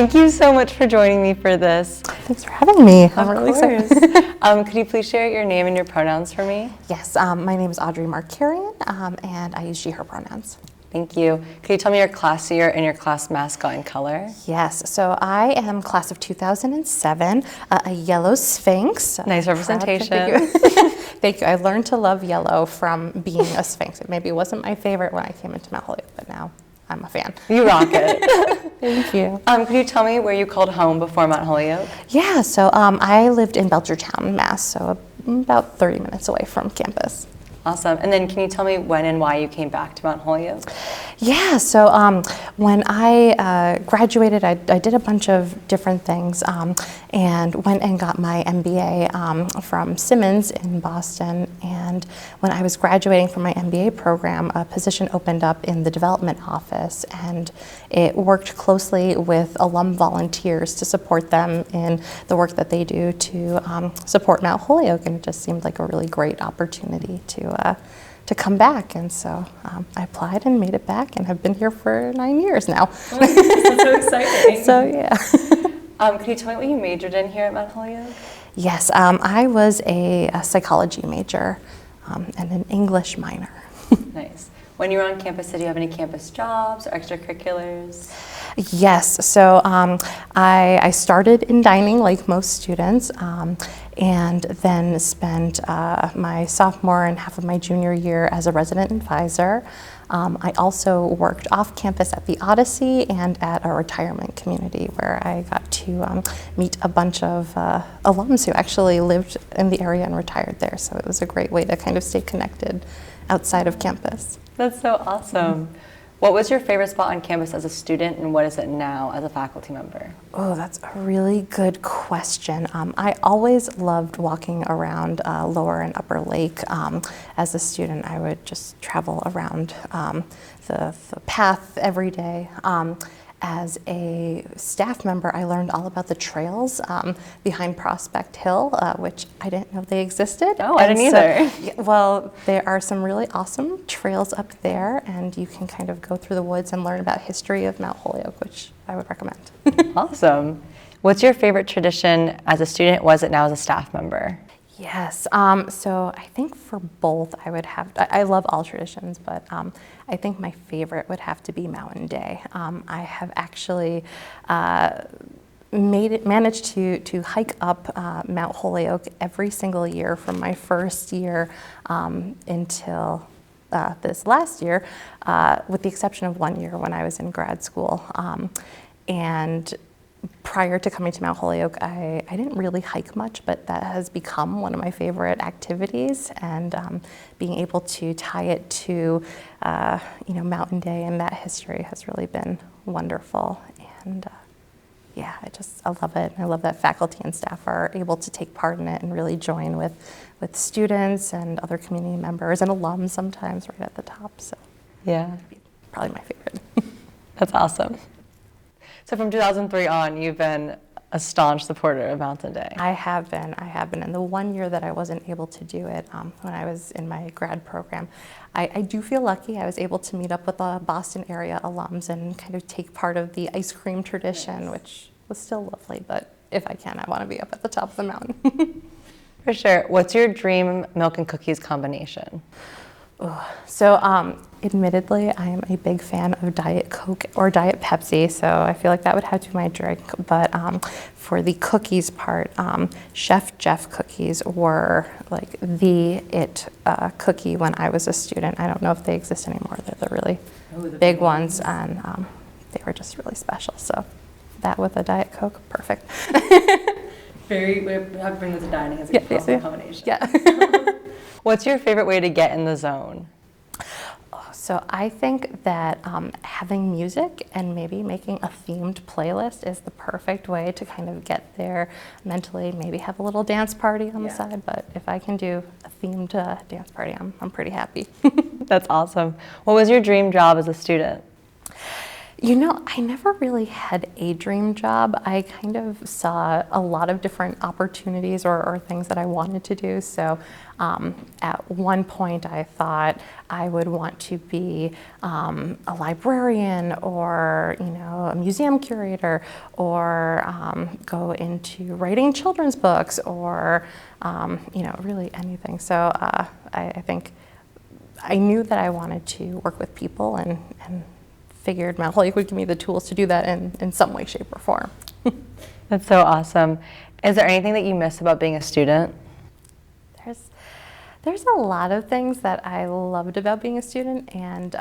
Thank you so much for joining me for this. Thanks for having me. I'm really excited. Could you please share your name and your pronouns for me? Yes, my name is Audrey Markarian, and I use she, her pronouns. Thank you. Could you tell me your class year and your class mascot and color? Yes, so I am class of 2007, a yellow Sphinx. Nice representation. Thank you. I learned to love yellow from being a Sphinx. It maybe wasn't my favorite when I came into Mount Holyoke, but now I'm a fan. You rock it. Thank you. Could you tell me where you called home before Mount Holyoke? Yeah, so I lived in Belchertown, Mass, so about 30 minutes away from campus. Awesome. And then can you tell me when and why you came back to Mount Holyoke? Yeah, so when I graduated, I did a bunch of different things and went and got my MBA from Simmons in Boston. And when I was graduating from my MBA program, a position opened up in the development office, and it worked closely with alum volunteers to support them in the work that they do to support Mount Holyoke. And it just seemed like a really great opportunity to come back, and so I applied and made it back, and have been here for 9 years now. Oh, that's so exciting. So yeah. Can you tell me what you majored in here at Mount Holyoke? Yes, I was a psychology major and an English minor. Nice. When you were on campus, did you have any campus jobs or extracurriculars? Yes, so I started in dining like most students, and then spent my sophomore and half of my junior year as a resident advisor. I also worked off campus at the Odyssey and at a retirement community where I got to meet a bunch of alums who actually lived in the area and retired there, so it was a great way to kind of stay connected outside of campus. That's so awesome. What was your favorite spot on campus as a student, and what is it now as a faculty member? Oh, that's a really good question. I always loved walking around Lower and Upper Lake. As a student, I would just travel around the path every day. As a staff member, I learned all about the trails behind Prospect Hill, which I didn't know they existed. Oh, I didn't either. Yeah, well, there are some really awesome trails up there, and you can kind of go through the woods and learn about history of Mount Holyoke, which I would recommend. Awesome. What's your favorite tradition as a student? Was it now as a staff member? Yes, so I think for both I would have, I love all traditions, but I think my favorite would have to be Mountain Day. I have actually managed to hike up Mount Holyoke every single year from my first year until this last year, with the exception of 1 year when I was in grad school. And prior to coming to Mount Holyoke, I didn't really hike much, but that has become one of my favorite activities, and being able to tie it to Mountain Day and that history has really been wonderful. And yeah, I love it. I love that faculty and staff are able to take part in it and really join with students and other community members and alums sometimes right at the top. So yeah, probably my favorite. That's awesome. So from 2003 on, you've been a staunch supporter of Mountain Day. I have been. And the 1 year that I wasn't able to do it, when I was in my grad program, I do feel lucky. I was able to meet up with the Boston area alums and kind of take part of the ice cream tradition, which was still lovely. But if I can, I want to be up at the top of the mountain. For sure. What's your dream milk and cookies combination? So admittedly, I am a big fan of Diet Coke or Diet Pepsi, so I feel like that would have to be my drink. But for the cookies part, Chef Jeff cookies were like the it cookie when I was a student. I don't know if they exist anymore. They're the really big ones, and they were just really special. So that with a Diet Coke, perfect. We have to bring this to dining as a possible combination. Yeah. What's your favorite way to get in the zone? So I think that having music and maybe making a themed playlist is the perfect way to kind of get there mentally, maybe have a little dance party on the side, but if I can do a themed dance party, I'm pretty happy. That's awesome. What was your dream job as a student? You know, I never really had a dream job. I kind of saw a lot of different opportunities or things that I wanted to do. So at one point I thought I would want to be a librarian or, you know, a museum curator or go into writing children's books or, you know, really anything. So I think I knew that I wanted to work with people and figured Mount Holyoke would give me the tools to do that in some way, shape, or form. That's so awesome. Is there anything that you miss about being a student? There's a lot of things that I loved about being a student, and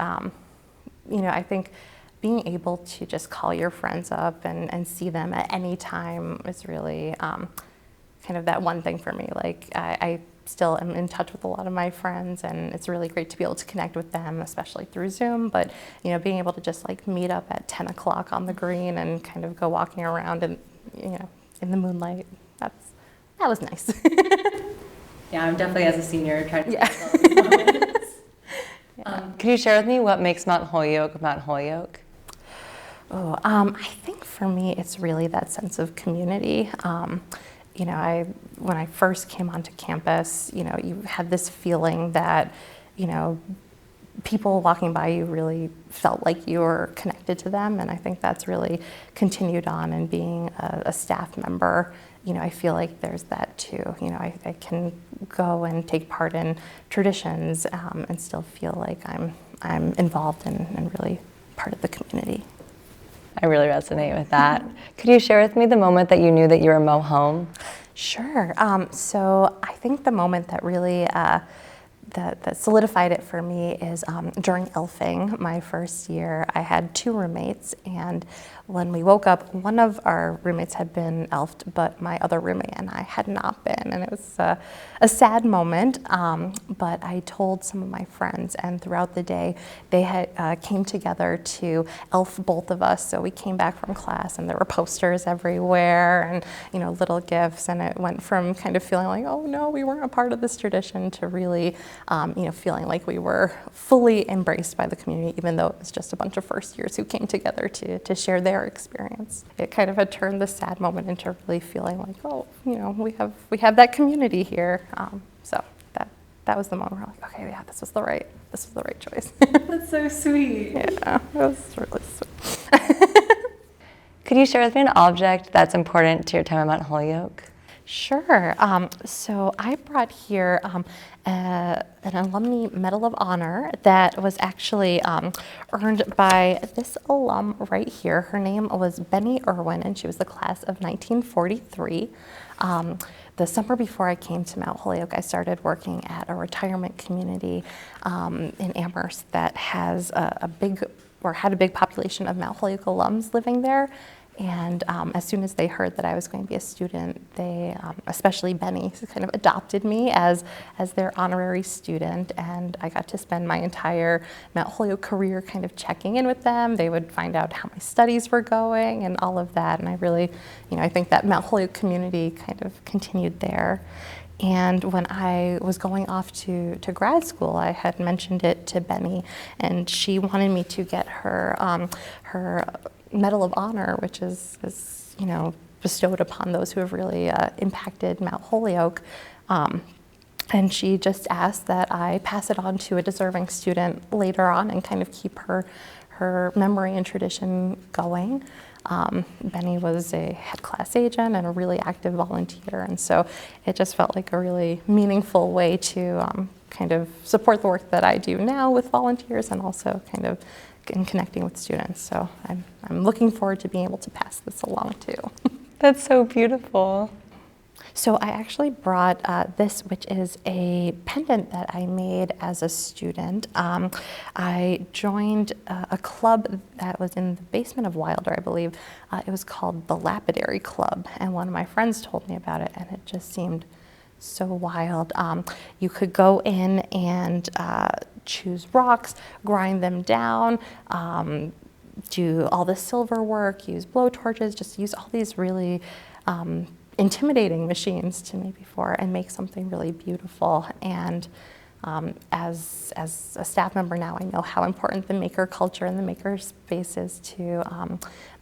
you know, I think being able to just call your friends up and see them at any time is really kind of that one thing for me. Like I still am in touch with a lot of my friends, and it's really great to be able to connect with them, especially through Zoom. But you know, being able to just like meet up at 10 o'clock on the green and kind of go walking around and, you know, in the moonlight, that was nice. Yeah, I'm definitely as a senior trying to. Yeah. Could you share with me what makes Mount Holyoke? Oh, I think for me, it's really that sense of community. You know, when I first came onto campus, you know, you had this feeling that, you know, people walking by you really felt like you were connected to them, and I think that's really continued on. And being a staff member, you know, I feel like there's that too. You know, I can go and take part in traditions and still feel like I'm involved and really part of the community. I really resonate with that. Could you share with me the moment that you knew that you were Mo home? Sure. So I think the moment that really that solidified it for me is during elfing, my first year. I had 2 roommates, and when we woke up, one of our roommates had been elfed, but my other roommate and I had not been, and it was a sad moment. But I told some of my friends, and throughout the day, they had came together to elf both of us. So we came back from class, and there were posters everywhere, and you know, little gifts, and it went from kind of feeling like, oh no, we weren't a part of this tradition, to really you know, feeling like we were fully embraced by the community, even though it was just a bunch of first years who came together to share their experience. It kind of had turned the sad moment into really feeling like, oh, you know, we have that community here. So that was the moment where I'm like, okay, yeah, this was the right choice. That's so sweet. Yeah, it was really sweet. Could you share with me an object that's important to your time at Mount Holyoke? Sure. So I brought here an Alumni Medal of Honor that was actually earned by this alum right here. Her name was Benny Irwin, and she was the class of 1943. The summer before I came to Mount Holyoke, I started working at a retirement community in Amherst that has had a big population of Mount Holyoke alums living there. And as soon as they heard that I was going to be a student, they, especially Benny, kind of adopted me as their honorary student, and I got to spend my entire Mount Holyoke career kind of checking in with them. They would find out how my studies were going and all of that, and I really, you know, I think that Mount Holyoke community kind of continued there. And when I was going off to grad school, I had mentioned it to Benny, and she wanted me to get her her Medal of Honor, which is you know, bestowed upon those who have really impacted Mount Holyoke. And she just asked that I pass it on to a deserving student later on and kind of keep her memory and tradition going. Benny was a head class agent and a really active volunteer, and so it just felt like a really meaningful way to kind of support the work that I do now with volunteers, and also kind of in connecting with students. So I'm looking forward to being able to pass this along too. That's so beautiful. So I actually brought this, which is a pendant that I made as a student. I joined a club that was in the basement of Wilder, I believe. It was called the Lapidary Club, and one of my friends told me about it, and it just seemed so wild. You could go in and choose rocks, grind them down, do all the silver work, use blowtorches, just use all these really intimidating machines to me before, and make something really beautiful. And As a staff member now, I know how important the maker culture and the maker space is to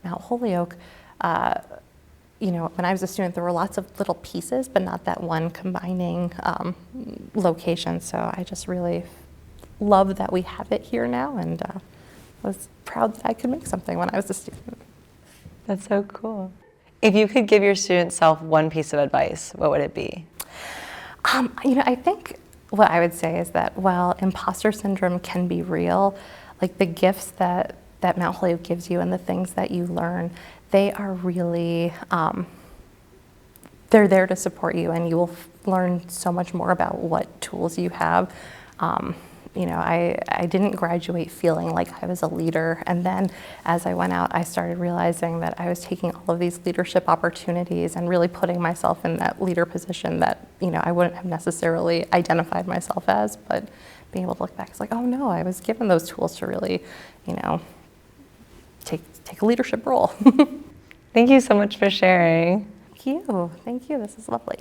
Mount Holyoke. When I was a student, there were lots of little pieces, but not that one combining location. So I just really love that we have it here now, and was proud that I could make something when I was a student. That's so cool. If you could give your student self one piece of advice, what would it be? I think what I would say is that while imposter syndrome can be real, like the gifts that Mount Holyoke gives you and the things that you learn, they are really, they're there to support you, and you will learn so much more about what tools you have. I didn't graduate feeling like I was a leader, and then as I went out, I started realizing that I was taking all of these leadership opportunities and really putting myself in that leader position that I wouldn't have necessarily identified myself as, but being able to look back, it's like, oh no, I was given those tools to really, take a leadership role. Thank you so much for sharing. Thank you. This is lovely.